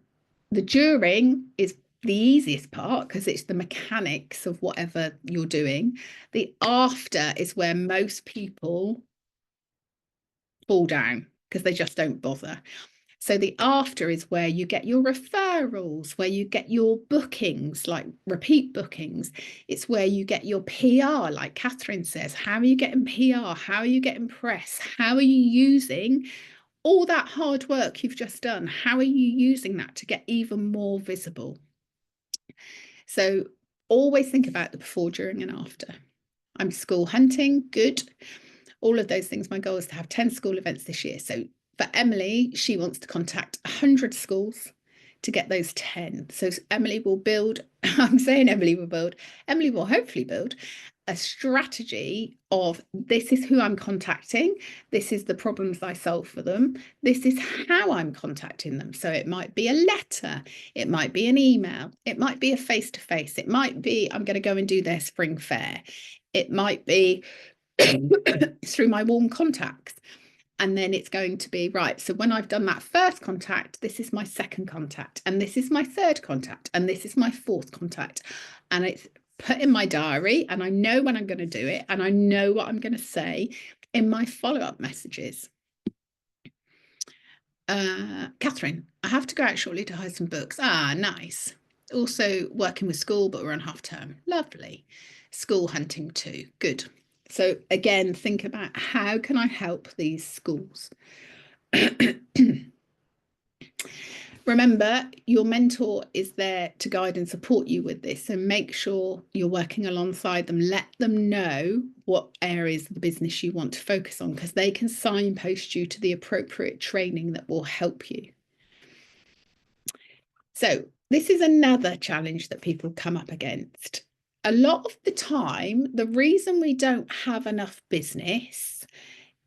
during is the easiest part because it's the mechanics of whatever you're doing. The after is where most people fall down because they just don't bother. So the after is where you get your referrals, where you get your bookings, like repeat bookings. It's where you get your PR, like Catherine says. How are you getting PR? How are you getting press? How are you using all that hard work you've just done? How are you using that to get even more visible? So always think about the before, during, and after. I'm school hunting, good. All of those things. My goal is to have 10 school events this year. So for Emily, she wants to contact 100 schools to get those 10. So Emily will build, I'm saying Emily will hopefully build a strategy of this is who I'm contacting, this is the problems I solve for them, this is how I'm contacting them. So it might be a letter, it might be an email, it might be a face-to-face, it might be I'm going to go and do their spring fair, it might be through my warm contacts. And then it's going to be, right, so when I've done that first contact, this is my second contact, and this is my third contact, and this is my fourth contact. And it's put in my diary, and I know when I'm going to do it, and I know what I'm going to say in my follow-up messages. Catherine, I have to go out shortly to hire some books. Ah, nice. Also working with school, but we're on half term. Lovely. School hunting too. Good. So again, think about how can I help these schools? Remember, your mentor is there to guide and support you with this. So make sure you're working alongside them. Let them know what areas of the business you want to focus on, because they can signpost you to the appropriate training that will help you. So this is another challenge that people come up against. A lot of the time, the reason we don't have enough business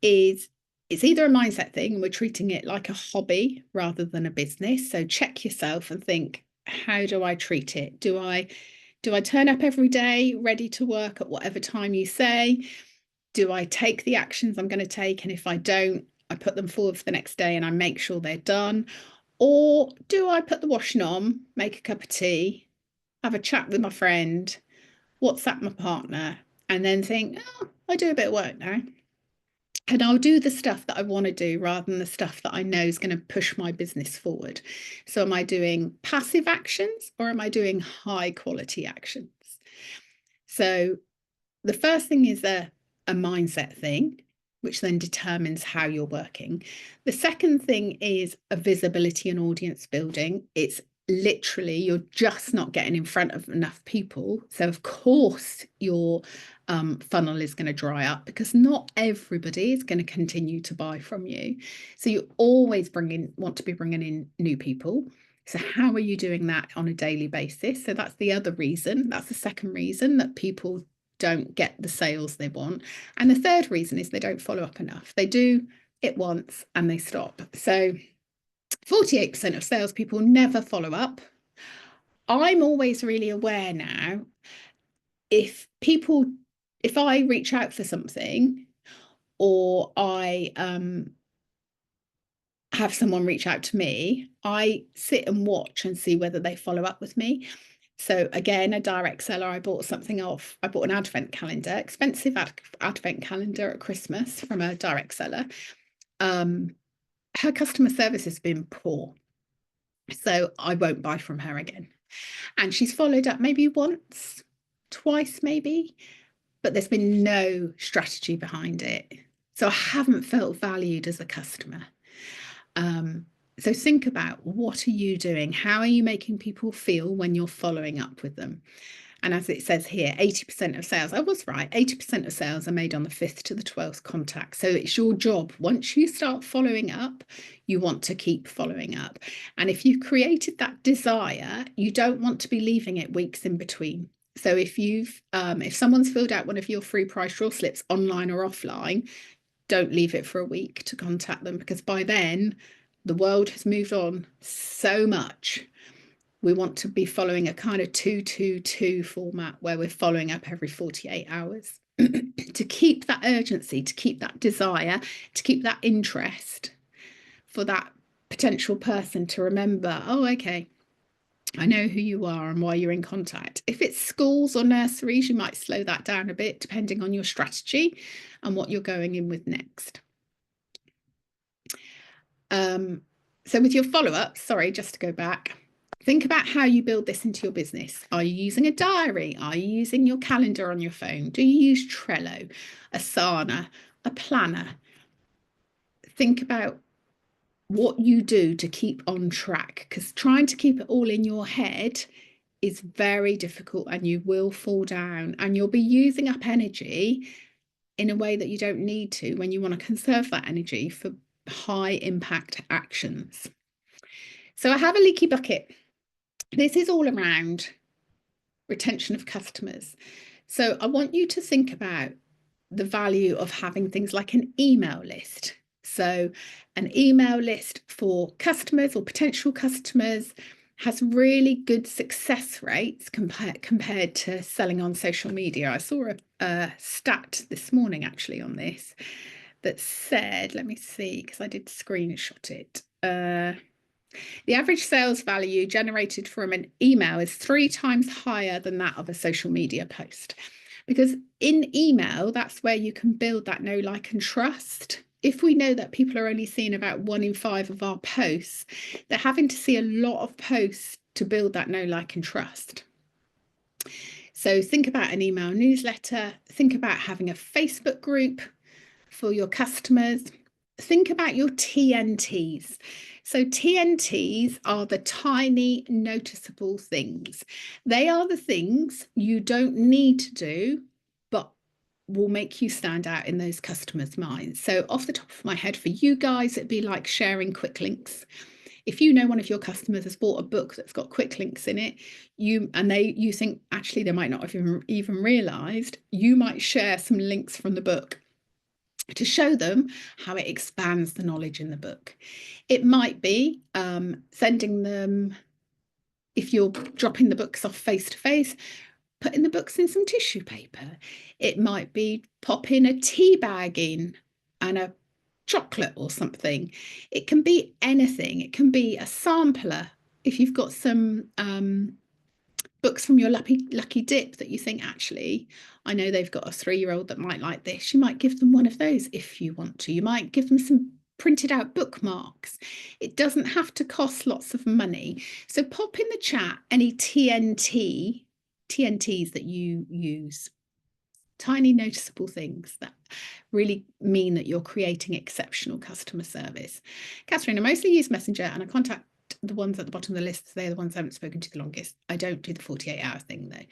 is it's either a mindset thing and we're treating it like a hobby rather than a business. So check yourself and think, how do I treat it? Do I turn up every day ready to work at whatever time you say? Do I take the actions I'm going to take? And if I don't, I put them forward for the next day and I make sure they're done. Or do I put the washing on, make a cup of tea, have a chat with my friend, WhatsApp my partner, and then think, oh, I do a bit of work now. And I'll do the stuff that I want to do rather than the stuff that I know is going to push my business forward. So am I doing passive actions or am I doing high quality actions? So the first thing is a mindset thing, which then determines how you're working. The second thing is a visibility and audience building. It's literally you're just not getting in front of enough people. So of course your funnel is going to dry up because not everybody is going to continue to buy from you. So you always want to be bringing in new people. So how are you doing that on a daily basis? So that's the other reason. That's the second reason that people don't get the sales they want. And the third reason is they don't follow up enough. They do it once and they stop. So 48% of salespeople never follow up. I'm always really aware now, if I reach out for something or I have someone reach out to me, I sit and watch and see whether they follow up with me. So again, a direct seller, I bought an advent calendar, expensive advent calendar at Christmas from a direct seller. Her customer service has been poor, so I won't buy from her again. And she's followed up maybe once, twice maybe, but there's been no strategy behind it. So I haven't felt valued as a customer. So think about, what are you doing? How are you making people feel when you're following up with them? And as it says here, 80% of sales, I was right, 80% of sales are made on the 5th to the 12th contact. So it's your job. Once you start following up, you want to keep following up. And if you've created that desire, you don't want to be leaving it weeks in between. So if someone's filled out one of your free price draw slips online or offline, don't leave it for a week to contact them, because by then the world has moved on so much We want to be following a kind of 2-2-2 format where we're following up every 48 hours to keep that urgency, to keep that desire, to keep that interest for that potential person to remember, oh, okay, I know who you are and why you're in contact. If it's schools or nurseries, you might slow that down a bit depending on your strategy and what you're going in with next. So with your follow-up, sorry, just to go back, think about how you build this into your business. Are you using a diary? Are you using your calendar on your phone? Do you use Trello, Asana, a planner? Think about what you do to keep on track, because trying to keep it all in your head is very difficult and you will fall down and you'll be using up energy in a way that you don't need to when you want to conserve that energy for high impact actions. So I have a leaky bucket. This is all around retention of customers. So I want you to think about the value of having things like an email list. So an email list for customers or potential customers has really good success rates compared to selling on social media. I saw a stat this morning actually on this that said, let me see, because I did screenshot it. The average sales value generated from an email is 3 times higher than that of a social media post. Because in email, that's where you can build that know, like, and trust. If we know that people are only seeing about 1 in 5 of our posts, they're having to see a lot of posts to build that know, like, and trust. So think about an email newsletter, think about having a Facebook group for your customers. Think about your TNTs. So TNTs are the tiny noticeable things. They are the things you don't need to do, but will make you stand out in those customers' minds. So off the top of my head, for you guys, it'd be like sharing quick links. If you know one of your customers has bought a book that's got quick links in it, you think actually they might not have even realized, you might share some links from the book to show them how it expands the knowledge in the book. It might be sending them, if you're dropping the books off face to face, putting the books in some tissue paper. It might be popping a tea bag in and a chocolate or something. It can be anything. It can be a sampler. If you've got some books from your lucky dip that you think, actually, I know they've got a 3-year-old that might like this, you might give them one of those if you want to. You might give them some printed out bookmarks. It doesn't have to cost lots of money. So pop in the chat any TNTs that you use. Tiny noticeable things that really mean that you're creating exceptional customer service. Catherine, I mostly use Messenger and I contact the ones at the bottom of the list. They're the ones I haven't spoken to the longest. I don't do the 48-hour thing though.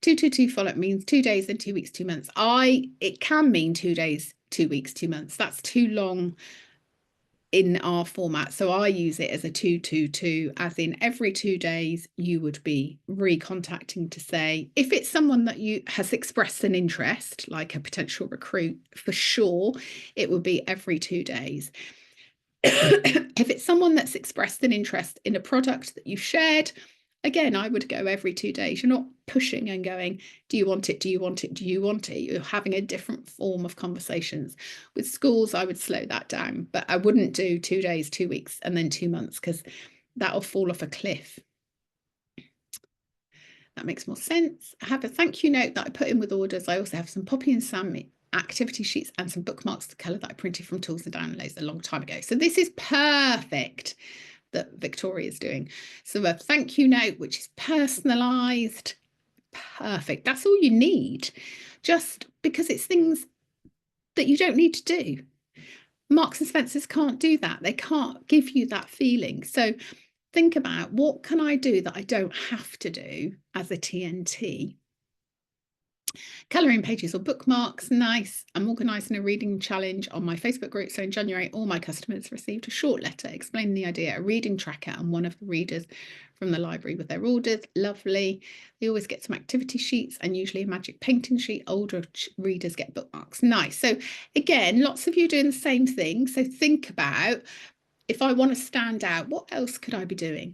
222 follow-up means 2 days, then 2 weeks, 2 months. It can mean 2 days, 2 weeks, 2 months. That's too long in our format. So I use it as a 222, as in every 2 days you would be recontacting to say, if it's someone that you has expressed an interest, like a potential recruit, for sure, it would be every 2 days. If it's someone that's expressed an interest in a product that you've shared, again, I would go every 2 days. You're not pushing and going, do you want it? Do you want it? Do you want it? You're having a different form of conversations. With schools, I would slow that down, but I wouldn't do 2 days, 2 weeks, and then 2 months, because that'll fall off a cliff. That makes more sense. I have a thank you note that I put in with orders. I also have some Poppy and Sam activity sheets and some bookmarks to colour that I printed from Tools and Downloads a long time ago. So this is perfect that Victoria's doing. So a thank you note, which is personalised. Perfect. That's all you need, just because it's things that you don't need to do. Marks and Spencers can't do that. They can't give you that feeling. So think about, what can I do that I don't have to do as a TNT? Colouring pages or bookmarks, nice. I'm organising a reading challenge on my Facebook group. So in January, all my customers received a short letter explaining the idea, a reading tracker, and one of the readers from the library with their orders. Lovely. They always get some activity sheets and usually a magic painting sheet. Older readers get bookmarks. Nice. So again, lots of you doing the same thing. So think about, if I want to stand out, what else could I be doing?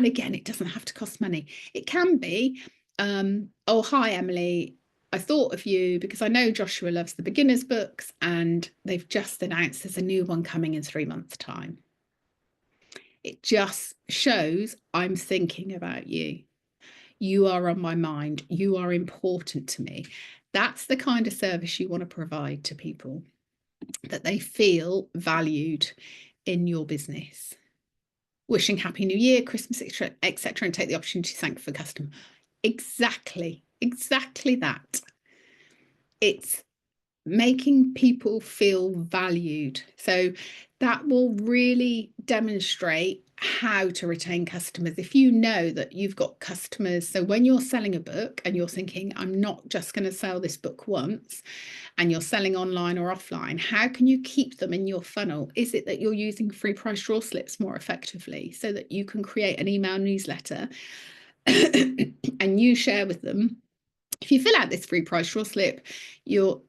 And again, it doesn't have to cost money. It can be, oh, hi, Emily. I thought of you because I know Joshua loves the beginners books and they've just announced there's a new one coming in 3 months' time. It just shows I'm thinking about you. You are on my mind. You are important to me. That's the kind of service you want to provide to people, that they feel valued in your business. Wishing Happy New Year, Christmas, etc., and take the opportunity to thank for customer. Exactly that. It's making people feel valued. So that will really demonstrate how to retain customers. If you know that you've got customers, so when you're selling a book and you're thinking, I'm not just going to sell this book once, and you're selling online or offline, how can you keep them in your funnel? Is it that you're using free price draw slips more effectively so that you can create an email newsletter and you share with them? If you fill out this free price draw slip, you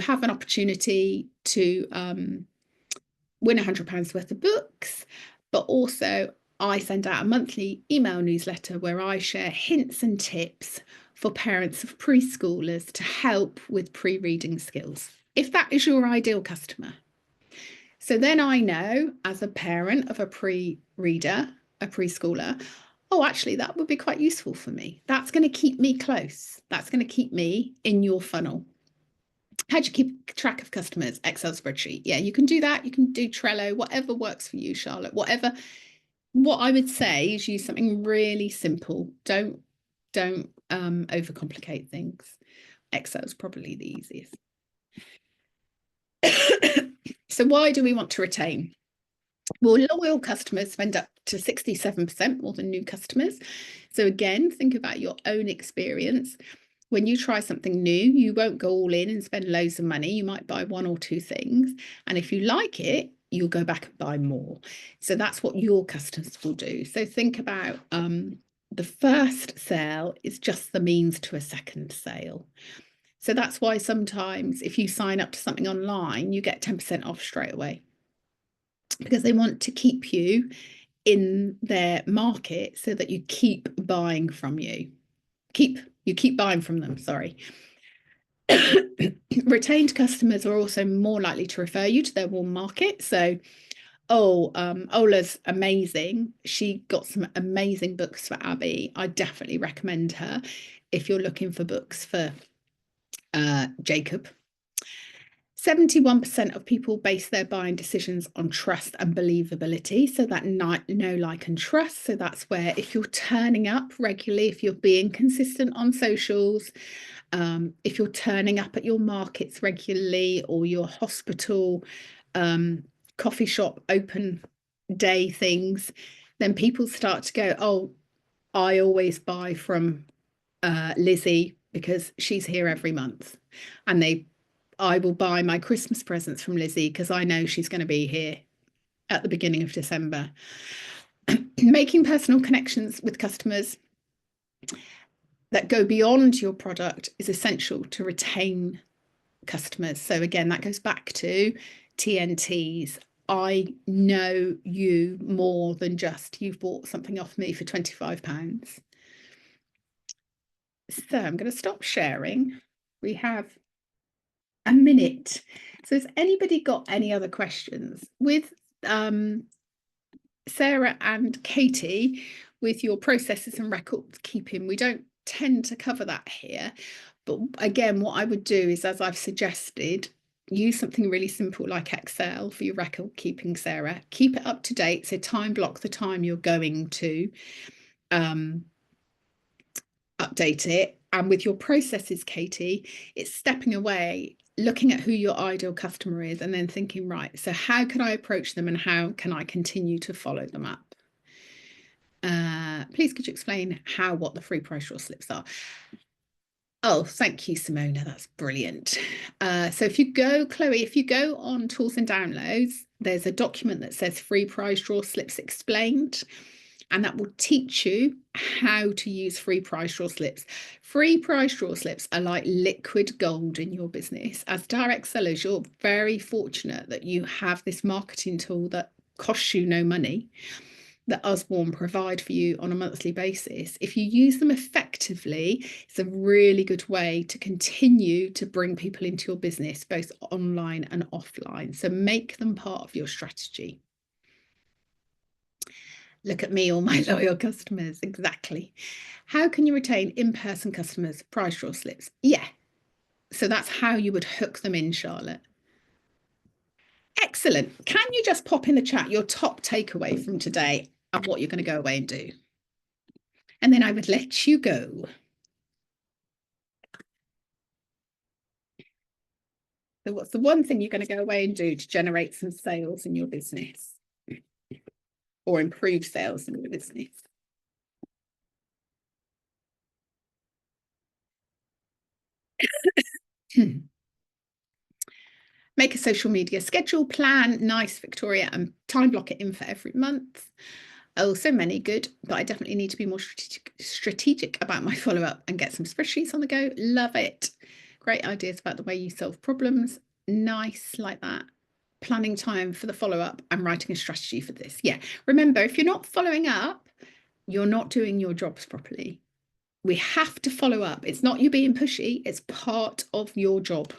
have an opportunity to win £100 worth of books, but also I send out a monthly email newsletter where I share hints and tips for parents of preschoolers to help with pre-reading skills, if that is your ideal customer. So then I know, as a parent of a pre-reader, a preschooler, oh, actually, that would be quite useful for me. That's going to keep me close. That's going to keep me in your funnel. How do you keep track of customers? Excel spreadsheet. Yeah, you can do that. You can do Trello, whatever works for you, Charlotte. Whatever. What I would say is use something really simple. Don't overcomplicate things. Excel is probably the easiest. So why do we want to retain? Well, loyal customers spend up to 67% more than new customers. So again, think about your own experience. When you try something new, you won't go all in and spend loads of money. You might buy one or two things. And if you like it, you'll go back and buy more. So that's what your customers will do. So think about the first sale is just the means to a second sale. So that's why sometimes if you sign up to something online, you get 10% off straight away, because they want to keep you in their market so that you keep buying from you. You keep buying from them, sorry. Retained customers are also more likely to refer you to their warm market. So, Ola's amazing. She got some amazing books for Abby. I definitely recommend her if you're looking for books for Jacob. 71% of people base their buying decisions on trust and believability. So that know, like, and trust. So that's where if you're turning up regularly, if you're being consistent on socials, if you're turning up at your markets regularly or your hospital, coffee shop, open day things, then people start to go, oh, I always buy from Lizzie because she's here every month. And I will buy my Christmas presents from Lizzie because I know she's going to be here at the beginning of December. Making personal connections with customers that go beyond your product is essential to retain customers. So again, that goes back to TNTs. I know you more than just you've bought something off me for £25. So I'm going to stop sharing. We have a minute. So has anybody got any other questions? With Sarah and Katie, with your processes and record keeping, we don't tend to cover that here. But again, what I would do is, as I've suggested, use something really simple like Excel for your record keeping, Sarah. Keep it up to date. So time block the time you're going to update it. And with your processes, Katie, it's stepping away, looking at who your ideal customer is, and then thinking, right, so how can I approach them and how can I continue to follow them up? Please could you explain what the free price draw slips are? Oh, thank you, Simona. That's brilliant. So if you go, Chloe, if you go on tools and downloads, there's a document that says free price draw slips explained. And that will teach you how to use free price draw slips. Free price draw slips are like liquid gold in your business. As direct sellers, you're very fortunate that you have this marketing tool that costs you no money, that Usborne provide for you on a monthly basis, if you use them effectively, it's a really good way to continue to bring people into your business, both online and offline. So make them part of your strategy. Look at me, all my loyal customers. Exactly. How can you retain in-person customers? Price draw slips. Yeah. So that's how you would hook them in, Charlotte. Excellent. Can you just pop in the chat your top takeaway from today and what you're going to go away and do? And then I would let you go. So what's the one thing you're going to go away and do to generate some sales in your business or improve sales in your business? Make a social media schedule plan. Nice, Victoria, and time block it in for every month. Oh, so many good, but I definitely need to be more strategic about my follow-up and get some spreadsheets on the go. Love it. Great ideas about the way you solve problems. Nice, like that. Planning time for the follow-up and writing a strategy for this. Yeah, remember, if you're not following up, you're not doing your jobs properly. We have to follow up. It's not you being pushy, it's part of your job.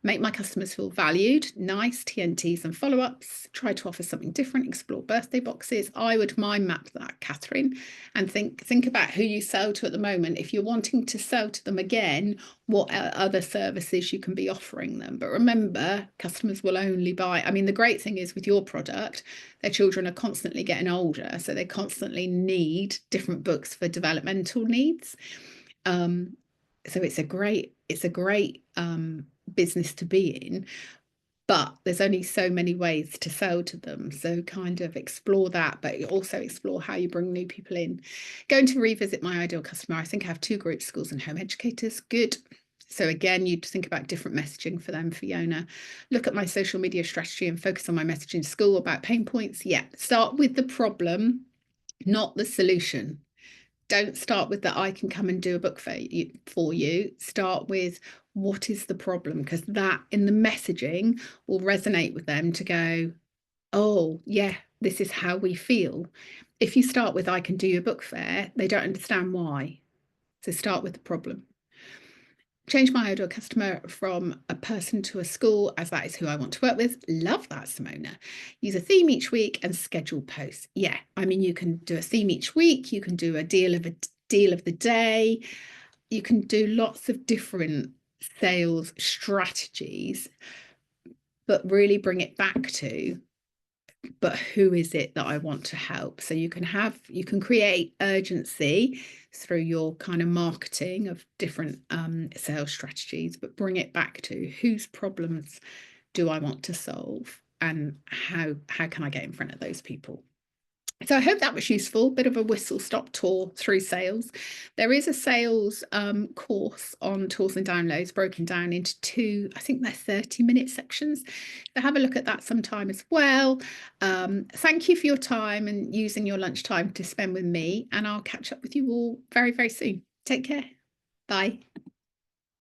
Make my customers feel valued. Nice, TNTs and follow-ups. Try to offer something different. Explore birthday boxes. I would mind map that, Catherine, and think about who you sell to at the moment. If you're wanting to sell to them again, what other services you can be offering them. But remember, customers will only buy. I mean, the great thing is with your product, their children are constantly getting older, so they constantly need different books for developmental needs. So it's a great business to be in, but there's only so many ways to sell to them. So kind of explore that, but also explore how you bring new people in. Going to revisit my ideal customer. I think I have 2 groups, schools and home educators. Good. So again, you'd think about different messaging for them, Fiona. Look at my social media strategy and focus on my messaging to school about pain points. Yeah, start with the problem, not the solution. Don't start with that I can come and do a book for you. Start with what is the problem, because that in the messaging will resonate with them to go, oh yeah, this is how we feel. If you start with I can do your book fair, they don't understand why. So start with the problem. Change my ideal customer from a person to a school, as that is who I want to work with. Love that, Simona. Use a theme each week and schedule posts. Yeah, I mean, you can do a theme each week. You can do a deal of the day. You can do lots of different sales strategies, but really bring it back to, but who is it that I want to help? So you can create urgency through your kind of marketing of different sales strategies, but bring it back to whose problems do I want to solve, and how can I get in front of those people? So I hope that was useful. Bit of a whistle-stop tour through sales. There is a sales course on tools and downloads broken down into 2, I think they're 30-minute sections. So have a look at that sometime as well. Thank you for your time and using your lunchtime to spend with me, and I'll catch up with you all very, very soon. Take care. Bye.